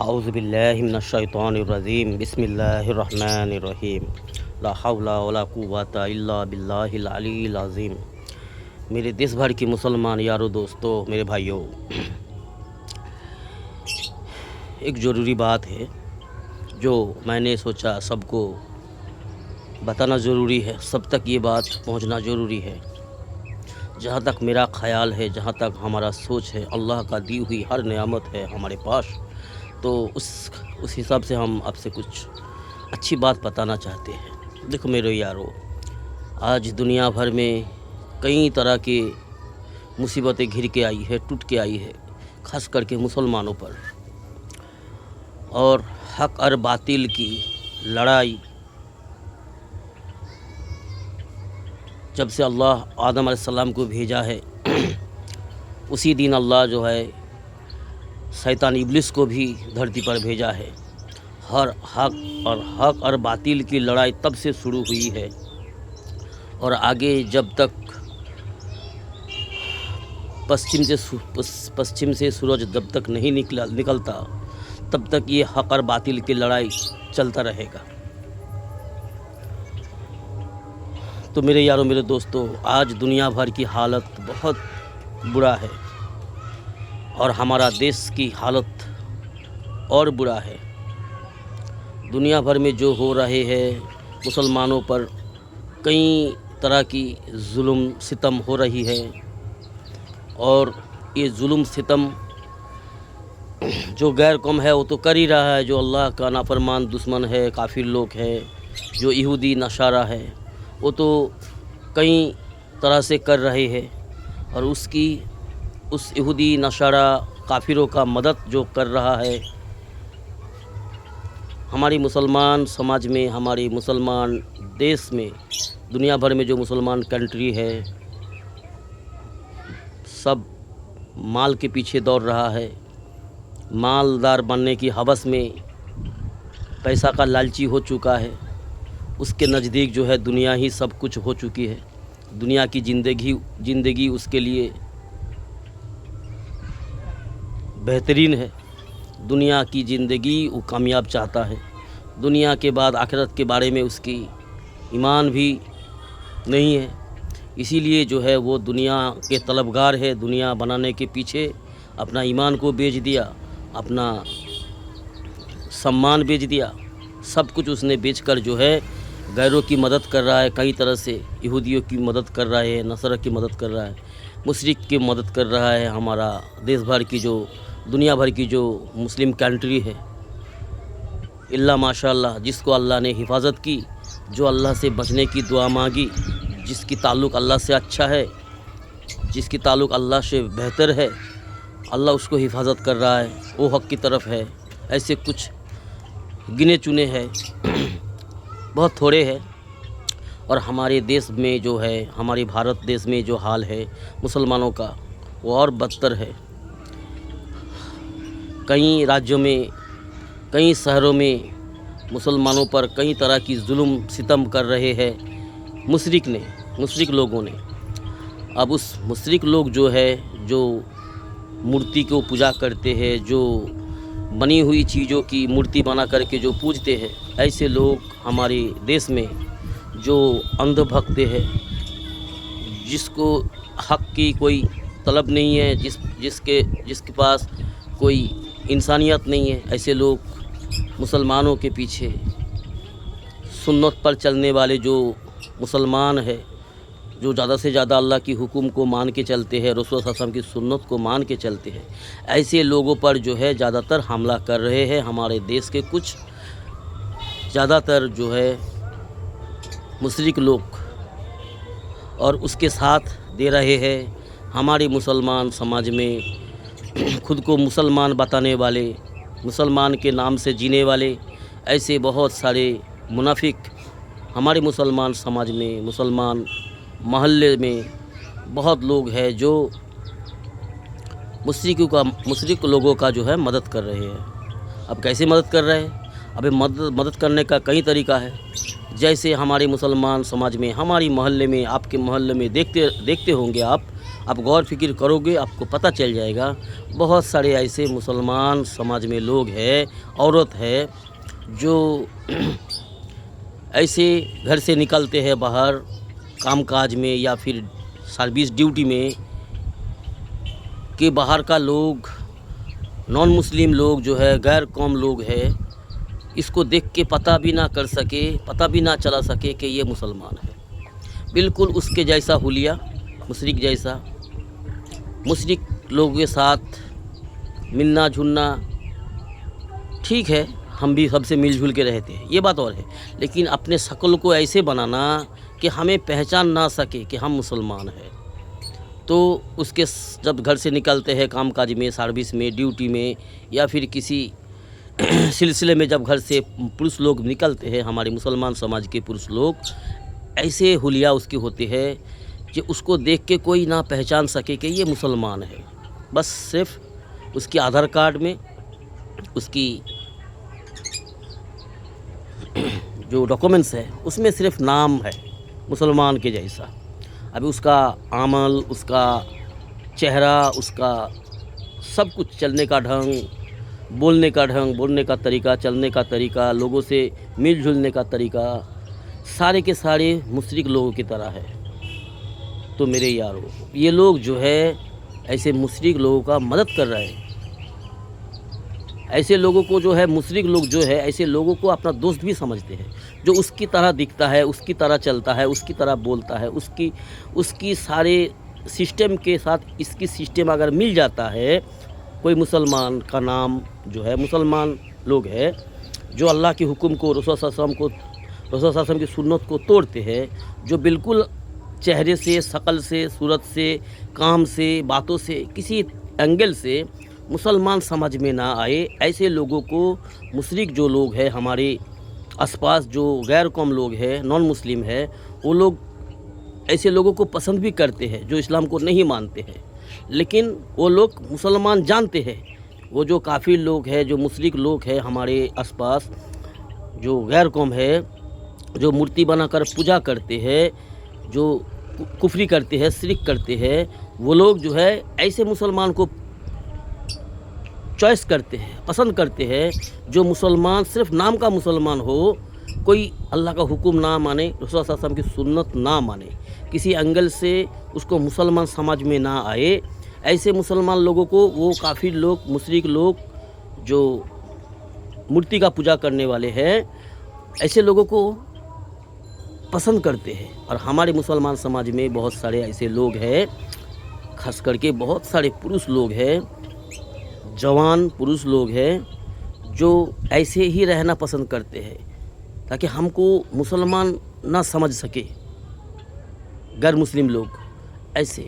اعوذ باللہ من الشیطان الرجیم بسم اللہ الرحمن الرحیم لا حول ولا قوت الا باللہ العلی العظیم۔ میرے دیس بھر کی مسلمان یارو دوستو، میرے بھائیوں، ایک ضروری بات ہے جو میں نے سوچا سب کو بتانا ضروری ہے، سب تک یہ بات پہنچنا ضروری ہے۔ جہاں تک میرا خیال ہے، جہاں تک ہمارا سوچ ہے، اللہ کا دی ہوئی ہر نعمت ہے ہمارے پاس، تو اس حساب سے ہم آپ سے کچھ اچھی بات بتانا چاہتے ہیں۔ دیکھو میرے یارو، آج دنیا بھر میں کئی طرح کی مصیبتیں گھر کے آئی ہے، ٹوٹ کے آئی ہے، خاص کر کے مسلمانوں پر، اور حق اور باطل کی لڑائی جب سے اللہ آدم علیہ السلام کو بھیجا ہے اسی دن اللہ جو ہے شیطان ابلیس کو بھی دھرتی پر بھیجا ہے۔ ہر حق اور باطل کی لڑائی تب سے شروع ہوئی ہے، اور آگے جب تک پشچم سے سورج جب تک نہیں نکلتا تب تک یہ حق اور باطل کی لڑائی چلتا رہے گا۔ تو میرے یاروں، میرے دوستو، آج دنیا بھر کی حالت بہت برا ہے، اور ہمارا دیش کی حالت اور برا ہے۔ دنیا بھر میں جو ہو رہے ہیں، مسلمانوں پر کئی طرح کی ظلم ستم ہو رہی ہے، اور یہ ظلم ستم جو غیر قوم ہے وہ تو کر ہی رہا ہے، جو اللہ کا نافرمان دشمن ہے، کافر لوگ ہے، جو یہودی نصارہ ہے، وہ تو کئی طرح سے کر رہے ہیں، اور اس یہودی نصارہ کافروں کا مدد جو کر رہا ہے ہماری مسلمان سماج میں، ہماری مسلمان دیش میں، دنیا بھر میں جو مسلمان کنٹری ہے، سب مال کے پیچھے دوڑ رہا ہے۔ مالدار بننے کی ہوس میں پیسہ کا لالچی ہو چکا ہے، اس کے نزدیک جو ہے دنیا ہی سب کچھ ہو چکی ہے، دنیا کی زندگی اس کے لیے بہترین ہے، دنیا کی زندگی وہ کامیاب چاہتا ہے، دنیا کے بعد آخرت کے بارے میں اس کی ایمان بھی نہیں ہے، اسی لیے جو ہے وہ دنیا کے طلبگار ہے، دنیا بنانے کے پیچھے اپنا ایمان کو بیچ دیا، اپنا سامان بیچ دیا، سب کچھ اس نے بیچ کر جو ہے غیروں کی مدد کر رہا ہے، کئی طرح سے یہودیوں کی مدد کر رہا ہے، نصارہ کی مدد کر رہا ہے، مشرک کی مدد کر رہا ہے۔ ہمارا دیش بھر کی جو دنیا بھر کی جو مسلم کنٹری ہے، اللہ ماشاء اللہ، جس کو اللہ نے حفاظت کی، جو اللہ سے بچنے کی دعا مانگی، جس کی تعلق اللہ سے اچھا ہے، جس کی تعلق اللہ سے بہتر ہے، اللہ اس کو حفاظت کر رہا ہے، وہ حق کی طرف ہے۔ ایسے کچھ گنے چنے ہیں، بہت تھوڑے ہیں، اور ہمارے دیش میں جو ہے، ہمارے بھارت دیش میں جو حال ہے مسلمانوں کا، وہ اور بدتر ہے۔ کئی راجیوں میں، کئی شہروں میں مسلمانوں پر کئی طرح کی ظلم ستم کر رہے ہیں مشرک لوگوں نے۔ اب اس مشرک لوگ جو ہے، جو مورتی کو پوجا کرتے ہیں، جو بنی ہوئی چیزوں کی مورتی بنا کر کے جو پوجتے ہیں، ایسے لوگ ہمارے دیش میں جو اندھ بھکت ہے، جس کو حق کی کوئی طلب نہیں ہے، جس کے پاس کوئی انسانیت نہیں ہے، ایسے لوگ مسلمانوں کے پیچھے، سنت پر چلنے والے جو مسلمان ہے، جو زیادہ سے زیادہ اللہ کی حکم کو مان کے چلتے ہیں، رسول صلی اللہ علیہ وسلم کی سنت کو مان کے چلتے ہیں، ایسے لوگوں پر جو ہے زیادہ تر حملہ کر رہے ہیں۔ ہمارے دیش کے کچھ زیادہ تر جو ہے مشرک لوگ، اور اس کے ساتھ دے رہے ہیں ہماری مسلمان سماج میں خود کو مسلمان بتانے والے، مسلمان کے نام سے جینے والے، ایسے بہت سارے منافق ہمارے مسلمان سماج میں، مسلمان محلے میں بہت لوگ ہیں جو مشرک لوگوں کا جو ہے مدد کر رہے ہیں۔ اب کیسے مدد کر رہے ہیں؟ اب مدد کرنے کا کئی طریقہ ہے، جیسے ہمارے مسلمان سماج میں، ہماری محلے میں، آپ کے محلے میں دیکھتے ہوں گے آپ آپ غور فکر کرو گے آپ کو پتہ چل جائے گا بہت سارے ایسے مسلمان سماج میں لوگ ہیں، عورت ہے، جو ایسے گھر سے نکلتے ہیں باہر کام کاج میں یا پھر سروس ڈیوٹی میں، کہ باہر کا لوگ نان مسلم لوگ جو ہے غیر قوم لوگ ہے، اس کو دیکھ کے پتہ بھی نہ کر سکے، پتہ بھی نہ چلا سکے کہ یہ مسلمان ہے۔ بالکل اس کے جیسا حلیہ، مشرک جیسا، مشرک لوگوں کے ساتھ ملنا جلنا ٹھیک ہے، ہم بھی سب سے مل جل کے رہتے ہیں، یہ بات اور ہے، لیکن اپنے شکل کو ایسے بنانا کہ ہمیں پہچان نہ سکے کہ ہم مسلمان ہیں، تو اس کے جب گھر سے نکلتے ہیں کام کاج میں، سروس میں، ڈیوٹی میں، یا پھر کسی سلسلے میں جب گھر سے پروش لوگ نکلتے ہیں، ہمارے مسلمان سماج کے پروش لوگ، ایسے حلیہ اس کے ہوتے ہیں کہ اس کو دیکھ کے کوئی نہ پہچان سکے کہ یہ مسلمان ہے۔ بس صرف اس کی آدھار کارڈ میں اس کی جو ڈاکومنٹس ہے اس میں صرف نام ہے مسلمان کے جیسا، ابھی اس کا عمل، اس کا چہرہ، اس کا سب کچھ، چلنے کا ڈھنگ، بولنے کا ڈھنگ، بولنے کا طریقہ، چلنے کا طریقہ، لوگوں سے مل جلنے کا طریقہ، سارے کے سارے مشرک لوگوں کی طرح ہے۔ تو میرے یارو، یہ لوگ جو ہے ایسے مشرک لوگوں کا مدد کر رہے ہیں، ایسے لوگوں کو جو ہے مشرک لوگ جو ہے ایسے لوگوں کو اپنا دوست بھی سمجھتے ہیں، جو اس کی طرح دکھتا ہے، اس کی طرح چلتا ہے، اس کی طرح بولتا ہے، اس کی سارے سسٹم کے ساتھ اس کی سسٹم اگر مل جاتا ہے، کوئی مسلمان کا نام جو ہے، مسلمان لوگ ہے جو اللہ کے حکم کو، رسول صلی اللہ علیہ وسلم کی سنت کو توڑتے ہیں، جو بالکل چہرے سے، شکل سے، صورت سے، کام سے، باتوں سے، کسی اینگل سے مسلمان سمجھ میں نہ آئے، ایسے لوگوں کو مشرک جو لوگ ہیں ہمارے آس پاس، جو غیر قوم لوگ ہیں، نان مسلم ہے، وہ لوگ ایسے لوگوں کو پسند بھی کرتے ہیں جو اسلام کو نہیں مانتے ہیں، لیکن وہ لوگ مسلمان جانتے ہیں، وہ جو کافر لوگ ہیں، جو مشرک لوگ ہیں ہمارے آس پاس، جو غیر قوم ہے، جو مورتی بنا کر پوجا کرتے ہیں، جو کفری کرتے ہیں، شرک کرتے ہیں، وہ لوگ جو ہے ایسے مسلمان کو چوائس کرتے ہیں، پسند کرتے ہیں، جو مسلمان صرف نام کا مسلمان ہو، کوئی اللہ کا حکم نہ مانے، رسول صلی اللہ علیہ وسلم کی سنت نہ مانے، کسی اینگل سے اس کو مسلمان سمجھ میں نہ آئے، ایسے مسلمان لوگوں کو وہ کافر لوگ، مشرک لوگ جو مورتی کا پوجا کرنے والے ہیں، ایسے لوگوں کو پسند کرتے ہیں۔ اور ہمارے مسلمان سماج میں بہت سارے ایسے لوگ ہیں، خاص کر کے بہت سارے پروش لوگ ہیں، جوان پروش لوگ ہیں، جو ایسے ہی رہنا پسند کرتے ہیں تاکہ ہم کو مسلمان نہ سمجھ سکے۔ غیر مسلم لوگ ایسے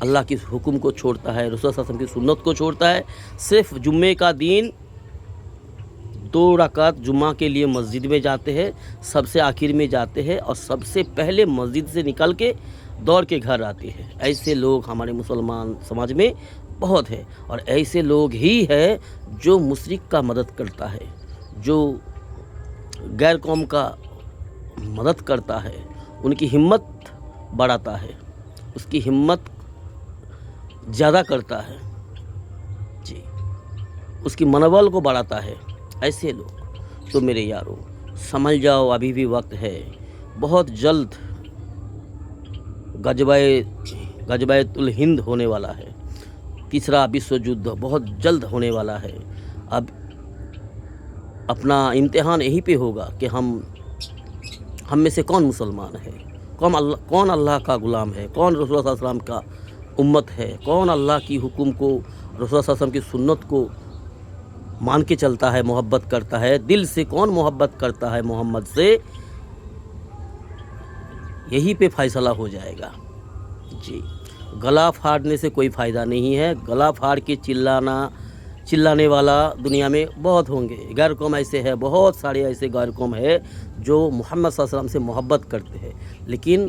اللہ کے حکم کو چھوڑتا ہے، رسول صلی اللہ علیہ وسلم کی سنت کو چھوڑتا ہے، صرف جمعے کا دن 2 رکعت جمعہ کے لیے مسجد میں جاتے ہیں، سب سے آخر میں جاتے ہیں اور سب سے پہلے مسجد سے نکل کے دوڑ کے گھر آتے ہیں۔ ایسے لوگ ہمارے مسلمان سماج میں بہت ہے، اور ایسے لوگ ہی ہے جو مشرک کا مدد کرتا ہے، جو غیر قوم کا مدد کرتا ہے، ان کی ہمت بڑھاتا ہے، اس کی ہمت زیادہ کرتا ہے، جی، اس کی منوبل کو بڑھاتا ہے، ایسے لوگ۔ تو میرے یارو سمجھ جاؤ، ابھی بھی وقت ہے، بہت جلد غزوہ الہند ہونے والا ہے، تیسرا وشو یدھ بہت جلد ہونے والا ہے۔ اب اپنا امتحان یہیں پہ ہوگا کہ ہم میں سے کون مسلمان ہے، کون اللہ کا غلام ہے، کون رسول اللہ صلی اللہ علیہ وسلم کا امت ہے، کون اللہ کی حکم کو، رسول اللہ صلی اللہ علیہ وسلم کی سنت کو مان کے چلتا ہے، محبت کرتا ہے، دل سے کون محبت کرتا ہے محمد سے، یہی پہ فیصلہ ہو جائے گا، جی۔ گلا پھاڑنے سے کوئی فائدہ نہیں ہے، گلا پھاڑ کے چلانے والا دنیا میں بہت ہوں گے، غیر قوم ایسے ہے، بہت سارے ایسے غیر قوم ہے جو محمد صلی اللہ علیہ وسلم سے محبت کرتے ہیں، لیکن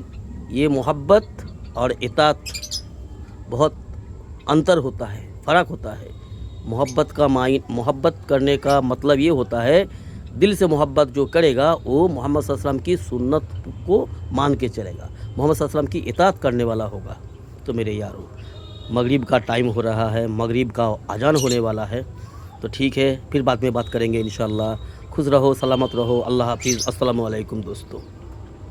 یہ محبت اور اطاعت بہت انتر ہوتا ہے، فرق ہوتا ہے۔ محبت کرنے کا مطلب یہ ہوتا ہے، دل سے محبت جو کرے گا وہ محمد صلی اللہ علیہ وسلم کی سنت کو مان کے چلے گا، محمد صلی اللہ علیہ وسلم کی اطاعت کرنے والا ہوگا، تو میرے یارو مغرب کا ٹائم ہو رہا ہے، مغرب کا اذان ہونے والا ہے، تو ٹھیک ہے پھر بعد میں بات کریں گے انشاءاللہ۔ خوش رہو، سلامت رہو، اللہ حافظ، السلام علیکم دوستو۔